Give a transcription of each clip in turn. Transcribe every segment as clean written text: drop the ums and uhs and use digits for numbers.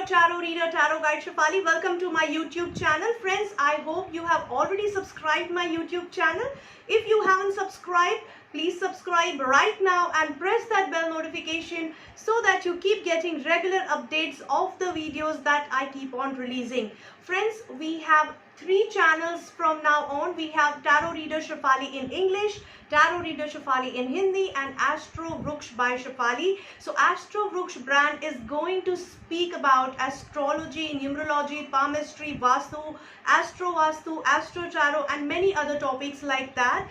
tarot reader, tarot guide Shefali. Welcome to my YouTube channel. Friends, I hope you have already subscribed my YouTube channel. If you haven't subscribed, please subscribe right now and press that bell notification so that you keep getting regular updates of the videos that I keep on releasing. Friends, we have 3 channels from now on. We have Tarot Reader Shefali in English, Tarot Reader Shefali in Hindi, and Astro Vruksh by Shefali. So Astro Vruksh brand is going to speak about astrology, numerology, palmistry, Vastu, Astro Vastu, Astro Tarot, and many other topics like that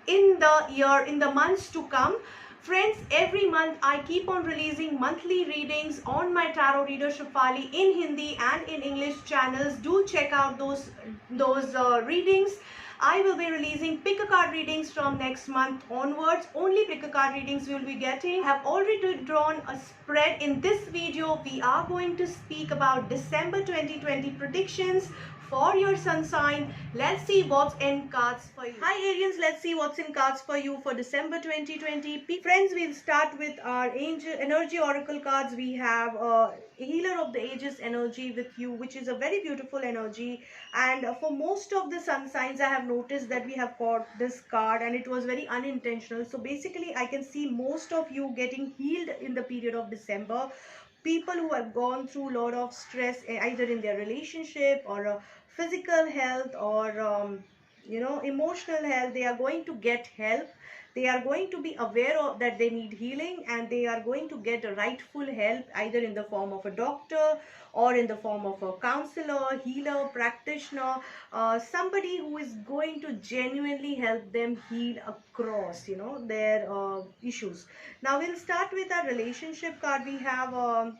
in the months to come. Friends, every month I keep on releasing monthly readings on my Tarot Reader Shefali in Hindi and in English channels. Do check out those readings. I will be releasing pick a card readings from next month onwards. Only pick a card readings we will be getting. I have already drawn a spread. In this video, we are going to speak about December 2020 predictions for your sun sign. Let's see what's in cards for you. Hi Arians, let's see what's in cards for you for December 2020. Friends, we'll start with our angel energy oracle cards. We have healer of the ages energy with you, which is a very beautiful energy, and for most of the sun signs I have noticed that we have got this card and it was very unintentional. So basically I can see most of you getting healed in the period of December. People who have gone through a lot of stress either in their relationship or physical health or emotional health, they are going to get help. They are going to be aware of that they need healing, and they are going to get a rightful help either in the form of a doctor or in the form of a counselor, healer, practitioner, somebody who is going to genuinely help them heal across their issues. Now we'll start with our relationship card. We have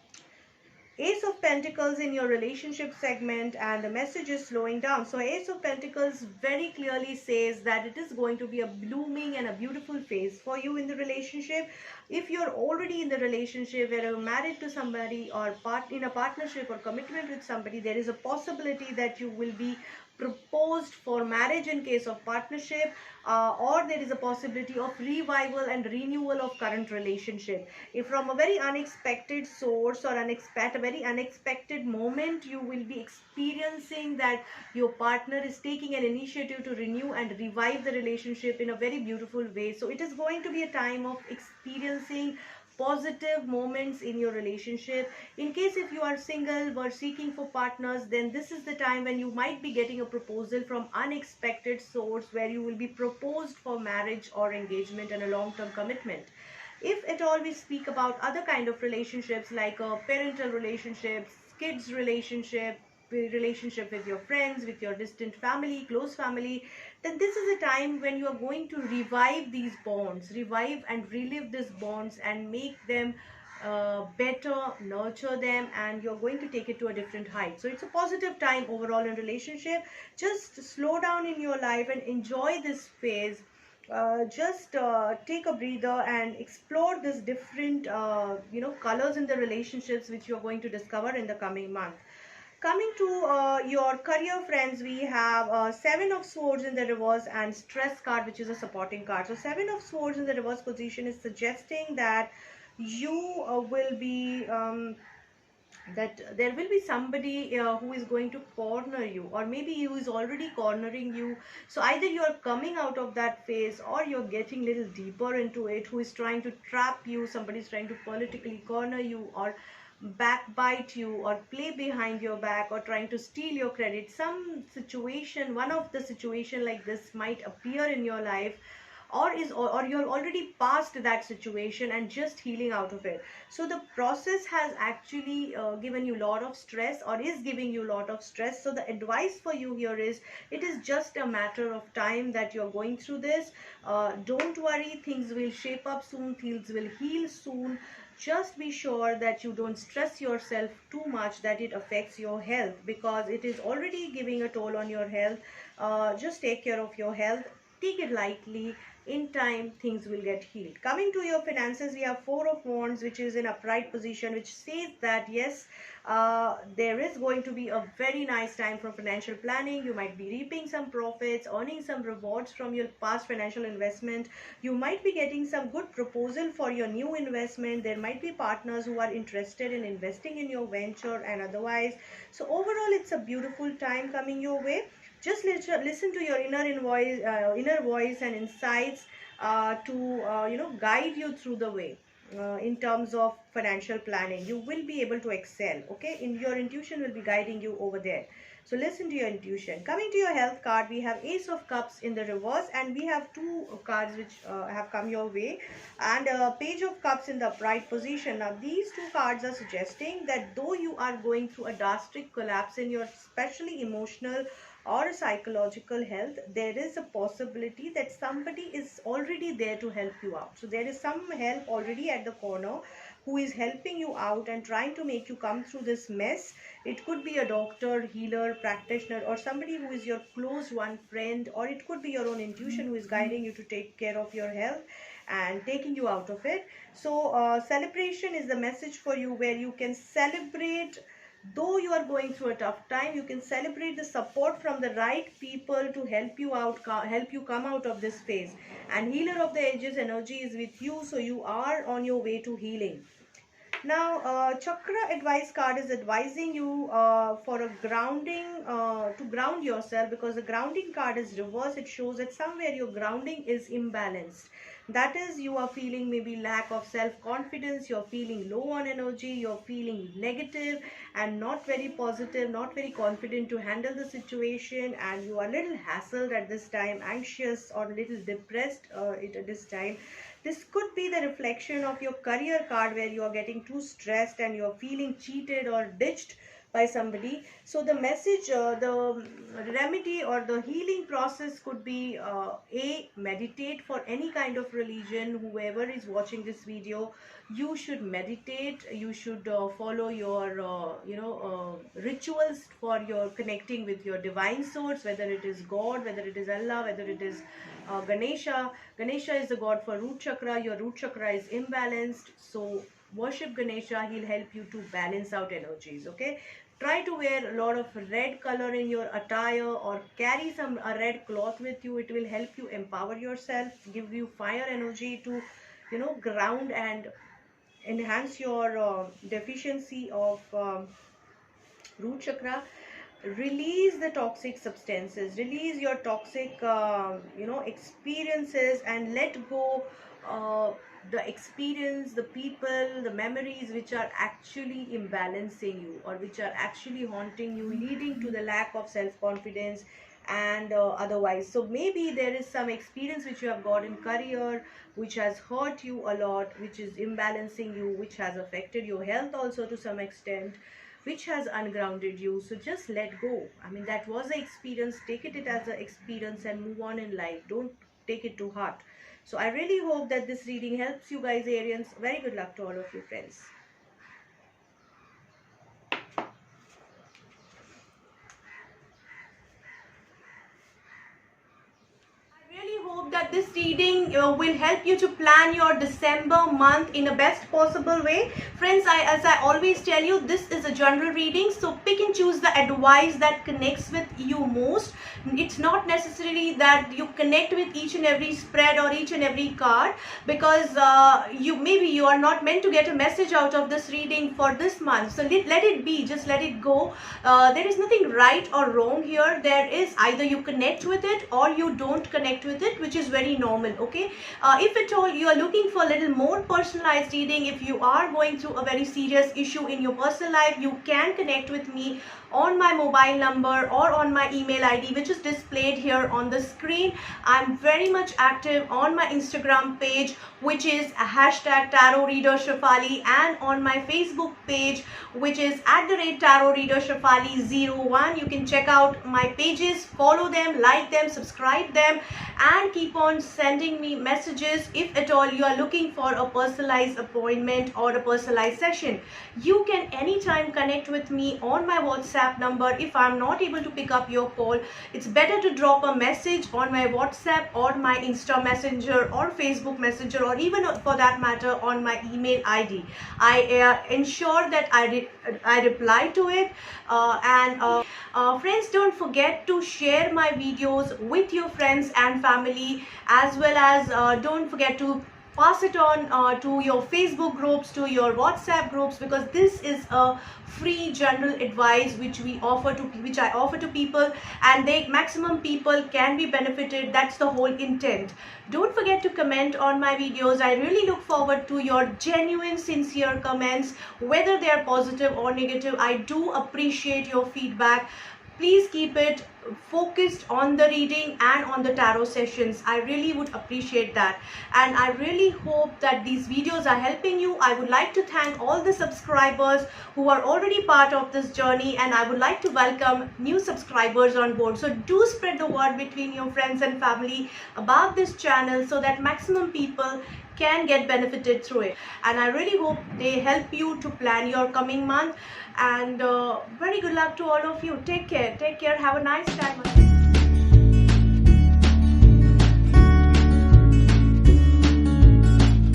Ace of Pentacles in your relationship segment, and the message is slowing down. So Ace of Pentacles very clearly says that it is going to be a blooming and a beautiful phase for you in the relationship. If you're already in the relationship, whether you're married to somebody or in a partnership or commitment with somebody, there is a possibility that you will be proposed for marriage in case of partnership, or there is a possibility of revival and renewal of current relationship. If from a very unexpected source or a very unexpected moment, you will be experiencing that your partner is taking an initiative to renew and revive the relationship in a very beautiful way. So it is going to be a time of experiencing positive moments in your relationship. In case if you are single or seeking for partners, then this is the time when you might be getting a proposal from unexpected source where you will be proposed for marriage or engagement and a long-term commitment. If at all we speak about other kind of relationships like parental relationships, kids relationship with your friends, with your distant family, close family, then this is a time when you are going to revive these bonds, revive and relive these bonds and make them better, nurture them, and you're going to take it to a different height. So it's a positive time overall in relationship. Just slow down in your life and enjoy this phase. Just take a breather and explore this different colors in the relationships which you're going to discover in the coming month. Coming to your career, friends, we have 7 of Swords in the reverse and Stress card, which is a supporting card. So 7 of Swords in the reverse position is suggesting that you will be that there will be somebody who is going to corner you, or maybe who is already cornering you. So either you are coming out of that phase or you're getting little deeper into it, who is trying to trap you. Somebody is trying to politically corner you or backbite you or play behind your back or trying to steal your credit. Some situation, one of the situation like this might appear in your life, or you're already past that situation and just healing out of it. So the process has actually given you a lot of stress, or is giving you a lot of stress. So the advice for you here is, it is just a matter of time that you're going through this. Don't worry, things will shape up soon, things will heal soon. Just be sure that you don't stress yourself too much that it affects your health, because it is already giving a toll on your health. Just take care of your health, take it lightly, in time things will get healed. Coming to your finances, we have Four of Wands, which is in upright position, which says that yes, there is going to be a very nice time for financial planning. You might be reaping some profits, earning some rewards from your past financial investment. You might be getting some good proposal for your new investment. There might be partners who are interested in investing in your venture and otherwise. So overall, it's a beautiful time coming your way. Just listen to your inner voice and insights to guide you through the way. In terms of financial planning, you will be able to excel. Okay, in your intuition will be guiding you over there. So listen to your intuition. Coming to your health card, we have Ace of Cups in the reverse, and we have two cards which have come your way, and Page of Cups in the upright position. Now these two cards are suggesting that though you are going through a drastic collapse in your especially emotional or psychological health, there is a possibility that somebody is already there to help you out. So there is some help already at the corner who is helping you out and trying to make you come through this mess. It could be a doctor, healer, practitioner, or somebody who is your close one, friend, or it could be your own intuition who is guiding you to take care of your health and taking you out of it. So celebration is the message for you, where you can celebrate. Though you are going through a tough time, you can celebrate the support from the right people to help you out, help you come out of this phase. And Healer of the Ages energy is with you, so you are on your way to healing. Now, Chakra advice card is advising you for a grounding, to ground yourself, because the grounding card is reverse. It shows that somewhere your grounding is imbalanced. That is, you are feeling maybe lack of self-confidence, you're feeling low on energy, you're feeling negative and not very positive, not very confident to handle the situation, and you are a little hassled at this time, anxious or a little depressed at this time. This could be the reflection of your career card, where you are getting too stressed and you are feeling cheated or ditched by somebody. So the message, the remedy or the healing process could be meditate. For any kind of religion, whoever is watching this video, you should meditate. You should follow your rituals for your connecting with your divine source, whether it is God, whether it is Allah, whether it is Ganesha. Ganesha is the god for root chakra. Your root chakra is imbalanced, so worship Ganesha. He'll help you to balance out energies. Okay, try to wear a lot of red color in your attire, or carry a red cloth with you. It will help you empower yourself, give you fire energy to ground and enhance your deficiency of root chakra. Release the toxic substances, release your toxic experiences, and let go the experience, the people, the memories which are actually imbalancing you, or which are actually haunting you, leading to the lack of self-confidence and otherwise. So maybe there is some experience which you have got in career which has hurt you a lot, which is imbalancing you, which has affected your health also to some extent, which has ungrounded you. So just let go. I mean, that was the experience. Take it as an experience and move on in life. Don't take it to heart. So I really hope that this reading helps you guys, Arians. Very good luck to all of you, friends. That this reading will help you to plan your December month in a best possible way. Friends, as I always tell you, this is a general reading, so pick and choose the advice that connects with you most. It's not necessarily that you connect with each and every spread or each and every card, because you are not meant to get a message out of this reading for this month. So let it be, just let it go. There is nothing right or wrong here. There is either you connect with it or you don't connect with it, which is very normal. Okay, if at all you are looking for a little more personalized reading, if you are going through a very serious issue in your personal life, you can connect with me on my mobile number or on my email ID, which is displayed here on the screen. I'm very much active on my Instagram page, which is #Tarot Reader Shefali, and on my Facebook page, which is @Tarot Reader Shefali 01. You can check out my pages, follow them, like them, subscribe them, and keep on sending me me messages if at all you are looking for a personalized appointment or a personalized session. You can anytime connect with me on my WhatsApp number. If I'm not able to pick up your call, it's better to drop a message on my WhatsApp or my Insta Messenger or Facebook Messenger, or even for that matter on my email ID. I ensure that I reply to it. Friends, don't forget to share my videos with your friends and family, as well as don't forget to pass it on to your Facebook groups, to your WhatsApp groups, because this is a free general advice which I offer to people, and maximum people can be benefited. That's the whole intent. Don't forget to comment on my videos. I really look forward to your genuine, sincere comments, whether they are positive or negative. I do appreciate your feedback. Please keep it focused on the reading and on the tarot sessions. I really would appreciate that, and I really hope that these videos are helping you. I would like to thank all the subscribers who are already part of this journey, and I would like to welcome new subscribers on board. So do spread the word between your friends and family about this channel so that maximum people can get benefited through it. And I really hope they help you to plan your coming month. And very good luck to all of you. Take care. Have a nice time.